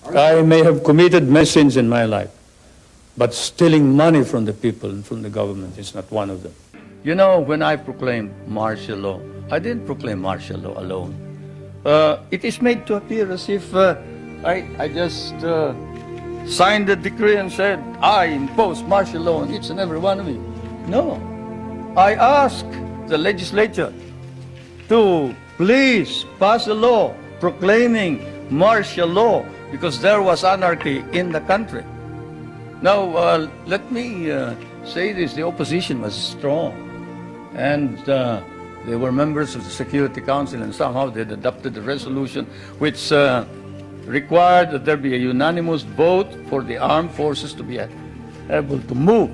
I may have committed many sins in my life, but stealing money from the people and from the government is not one of them. You know, when I proclaimed martial law, I didn't proclaim martial law alone. It is made to appear as if I just signed the decree and said, I impose martial law on each and every one of you. No. I asked the legislature to please pass a law proclaiming martial law because there was anarchy in the country. Now, let me say this. The opposition was strong. And they were members of the Security Council, and somehow they had adopted a resolution which required that there be a unanimous vote for the armed forces to be able to move.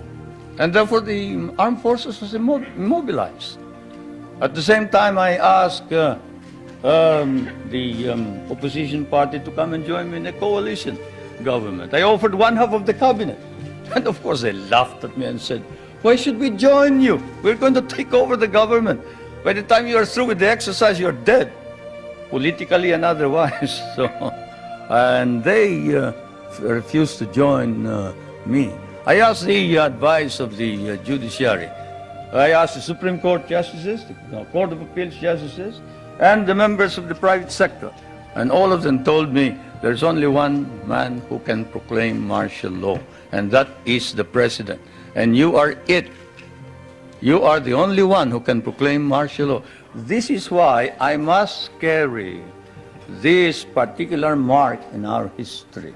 And therefore, the armed forces was immobilized. At the same time, I asked the opposition party to come and join me in a coalition government. I offered one half of the cabinet. And of course, they laughed at me and said, why should we join you? We're going to take over the government. By the time you are through with the exercise, you're dead, politically and otherwise. So, and they refused to join me. I asked the advice of the judiciary. I asked the Supreme Court justices, the Court of Appeals justices, and the members of the private sector. And all of them told me there's only one man who can proclaim martial law, and that is the president. And you are it. You are the only one who can proclaim martial law. This is why I must carry this particular mark in our history.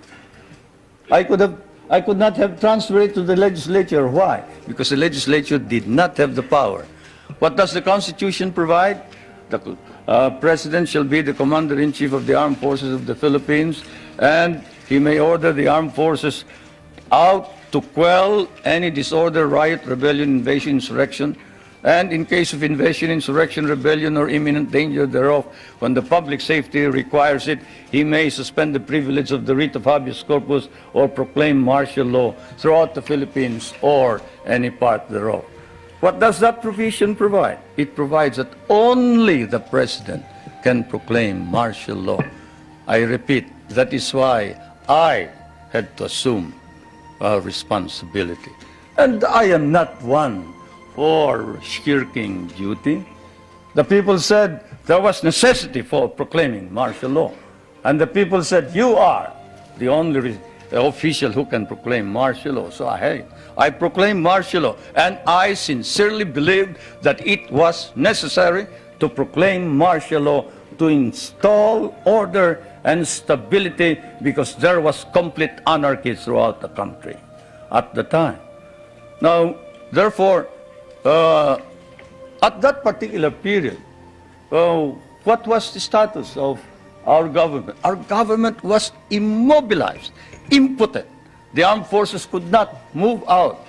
I could not have transferred it to the legislature. Why? Because the legislature did not have the power. What does the Constitution provide? The President shall be the Commander-in-Chief of the Armed Forces of the Philippines, and he may order the armed forces out to quell any disorder, riot, rebellion, invasion, insurrection, and in case of invasion, insurrection, rebellion, or imminent danger thereof, when the public safety requires it, he may suspend the privilege of the writ of habeas corpus or proclaim martial law throughout the Philippines or any part thereof. What does that provision provide? It provides that only the President can proclaim martial law. I repeat, that is why I had to assume responsibility. And I am not one for shirking duty. The people said there was necessity for proclaiming martial law. And the people said, you are the only official who can proclaim martial law. So I proclaimed martial law. And I sincerely believed that it was necessary to proclaim martial law to install order and stability because there was complete anarchy throughout the country at the time. Now, therefore, at that particular period, what was the status of our government? Our government was immobilized, impotent. The armed forces could not move out.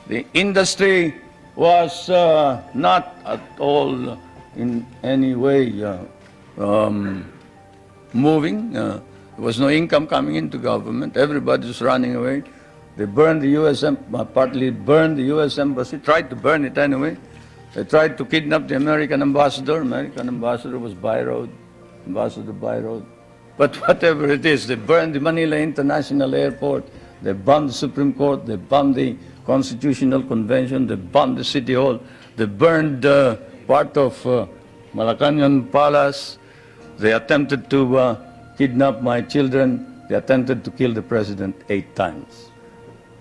The industry was not at all in any way moving. There was no income coming into government. Everybody was running away. They burned the U.S. Partly burned the U.S. Embassy, tried to burn it anyway. They tried to kidnap the American ambassador. American ambassador was by road, Ambassador by road. But whatever it is, they burned the Manila International Airport. They bombed the Supreme Court. They bombed the Constitutional Convention. They bombed the City Hall. They burned part of Malacanang Palace. They attempted to kidnap my children. They attempted to kill the president 8 times.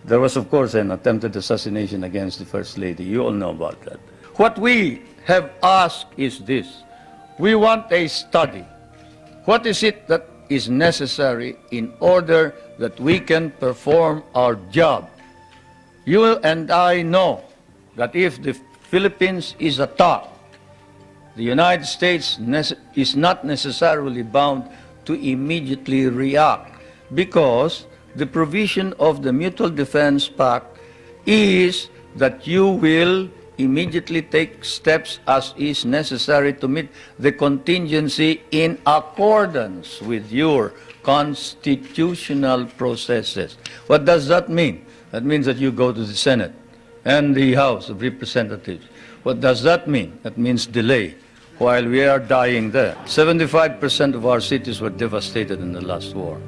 There was, of course, an attempted assassination against the First Lady. You all know about that. What we have asked is this. We want a study. What is it that is necessary in order that we can perform our job? You and I know that if the Philippines is attacked, the United States is not necessarily bound to immediately react because the provision of the Mutual Defense Pact is that you will immediately take steps as is necessary to meet the contingency in accordance with your constitutional processes. What does that mean? That means that you go to the Senate and the House of Representatives. What does that mean? That means delay while we are dying there. 75% of our cities were devastated in the last war.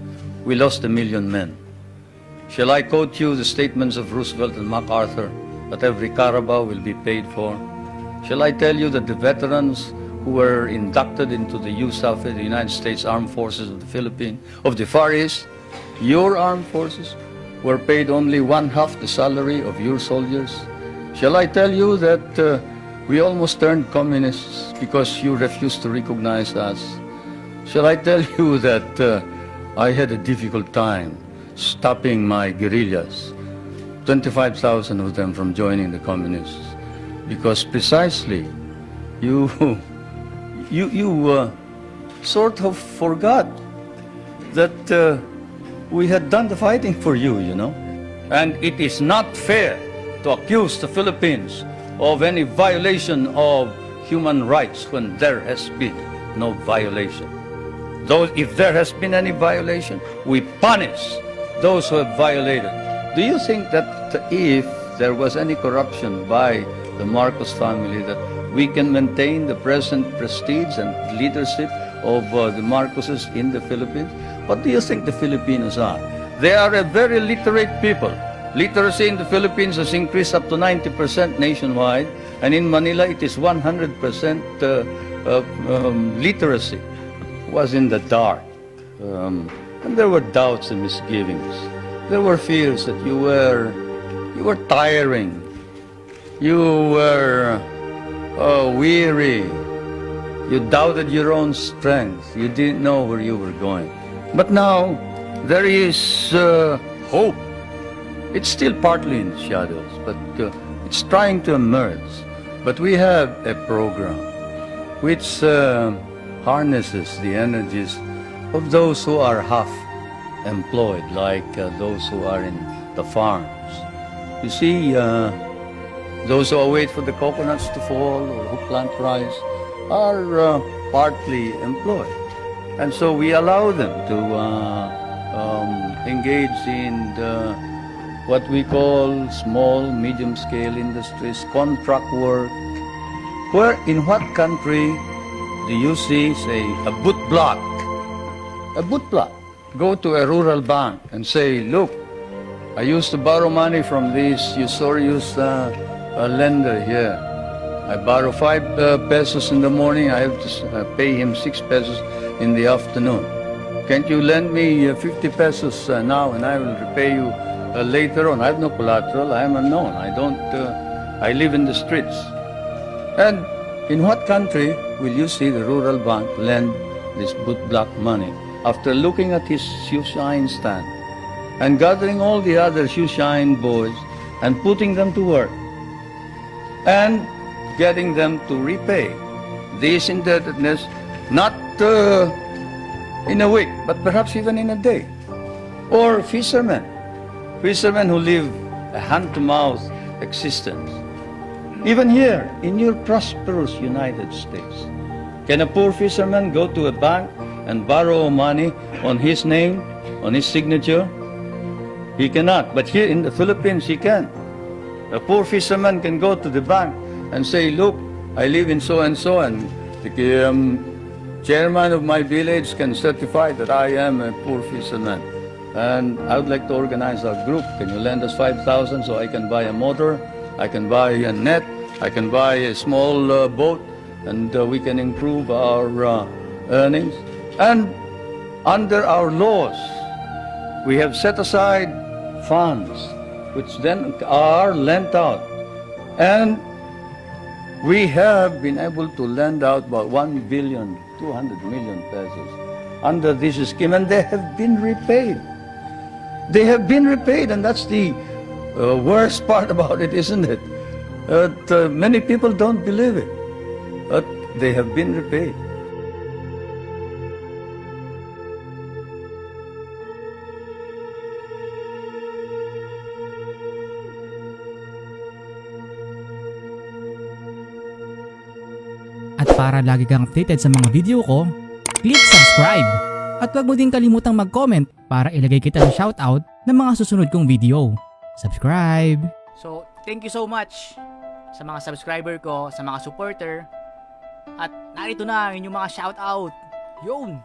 we lost 1,000,000 men. Shall I quote you the statements of Roosevelt and MacArthur, that every Carabao will be paid for? Shall I tell you that the veterans who were inducted into the USAF, the United States Armed Forces of the Philippines, of the Far East, your armed forces, were paid only 1/2 the salary of your soldiers? Shall I tell you that we almost turned communists because you refused to recognize us? Shall I tell you that I had a difficult time stopping my guerrillas, 25,000 of them from joining the communists, because precisely you sort of forgot that we had done the fighting for you, you know. And it is not fair to accuse the Philippines of any violation of human rights when there has been no violation. Though if there has been any violation, we punish those who have violated. Do you think that if there was any corruption by the Marcos family, that we can maintain the present prestige and leadership of the Marcoses in the Philippines? What do you think the Filipinos are? They are a very literate people. Literacy in the Philippines has increased up to 90% nationwide, and in Manila it is 100% literacy. It was in the dark, and there were doubts and misgivings. There were fears that you were tiring, you were weary, you doubted your own strength, you didn't know where you were going. But now there is hope. It's still partly in the shadows, but it's trying to emerge. But we have a program which harnesses the energies of those who are half employed, like those who are in the farms. You see, those who wait for the coconuts to fall or who plant rice are partly employed. And so we allow them to engage in what we call small, medium-scale industries, contract work. Where, in what country do you see, say, a boot block? A boot block. Go to a rural bank and say, look, I used to borrow money from this usurious lender here. I borrow 5 pesos in the morning, I have to pay him 6 pesos in the afternoon. Can't you lend me 50 pesos now and I will repay you later on? I have no collateral, I am unknown, I live in the streets. And in what country will you see the rural bank lend this boot block money after looking at his shoe shine stand and gathering all the other shoe shine boys and putting them to work and getting them to repay this indebtedness, not in a week, but perhaps even in a day? Or fishermen who live a hand-to-mouth existence. Even here, in your prosperous United States, can a poor fisherman go to a bank and borrow money on his name, on his signature? He cannot, but here in the Philippines, he can. A poor fisherman can go to the bank and say, look, I live in so-and-so, and the chairman of my village can certify that I am a poor fisherman. And I would like to organize a group. Can you lend us 5,000 so I can buy a motor, I can buy a net, I can buy a small boat, and we can improve our earnings. And under our laws, we have set aside funds which then are lent out. And we have been able to lend out about 1,200,000,000 pesos under this scheme, and they have been repaid. They have been repaid, and that's the worst part about it, isn't it? Many people don't believe it, but they have been repaid. At para lagi kang updated sa mga video ko, click subscribe. At huwag mo din kalimutang mag-comment para ilagay kita sa shoutout ng mga susunod kong video. Subscribe! So, thank you so much sa mga subscriber ko, sa mga supporter. At narito na ang inyong mga shoutout. Yun!